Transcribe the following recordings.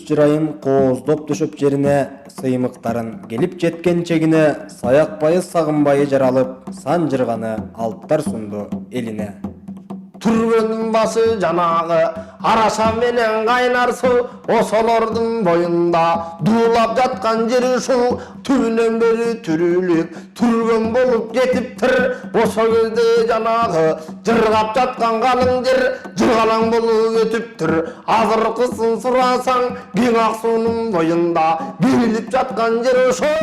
чырайым кооздоп төшөп жерине, сыймыктарын келип жеткен чегине, саякпайы сагынбайы жаралып, сан жырганы алыптар сунду элине. Түргөнүн басы жанагы араша менен кайнар суу, ошолордун боюнда дуулап жаткан жери ушул. Түбүнөн бери түрүлүп түргөн болуп кетиптир. Ошо кезде жанагы жыргап жаткан калың жер жыргалаң болуп өтүптүр. Азыркысын сурасаң, кең ак суунун боюнда кеңилип жаткан жер ошо.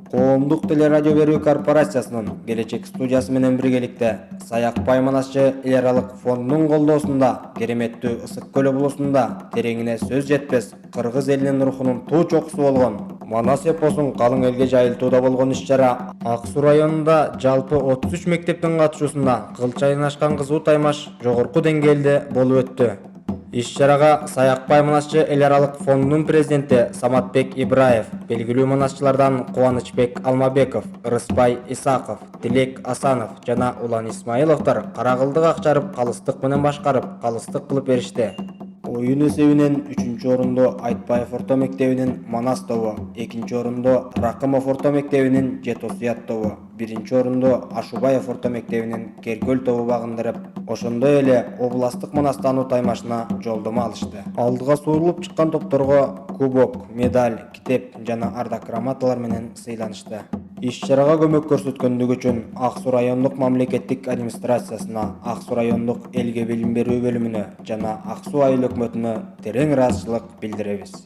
Коомдук телерадио берүү корпорациясынын Келечек студиясы менен биргеликте Саякпай Манасчы эл аралык фондунун колдоосунда кереметтүү Ысык көл облусунда тереңине сөз жетпес кыргыз элинин рухунун туу чокусу болгон Манас эпосун калың элге жайылтууда болгон иш-чара Ак Суу районунда жалпы 33 мектептин катышуусунда кылчайын ашкан кызуу таймаш жогорку деңгээлде болуп өттү. Иш-чарага Саякпай Манасчы эл аралык фондунун президенти Саматбек Ибраев, белгилүү манасчылардан Кубанычбек Алмабеков, Ырыспай Исаков, Тилек Асанов жана Улан Исмаиловдор каракылдык акчарып, калыстык менен башкарып, калыстык кылып беришти. Оюн эсебинен 3-орунду Айтбаев орто мектебинин Манас тобу, 2-орунду Ракымов орто мектебинин Жетосуят тобу, 1-орунду Ашубаев орто мектебинин Керкөл тобу багындырып, ошондой эле областтык Манастан таймашына жолдомо алышты. Алдыга суурулуп чыккан топторго кубок, медаль, китеп жана ардак грамоталар менен сыйланышты. Иш-чарага көмөк көрсөткөндүгү үчүн Ак Суу райондук мамлекеттик администрациясына, Ак Суу райондук элге билим берүү бөлүмүнө жана Ак Суу айыл өкмөтүнө терең ыраазычылык билдиребиз.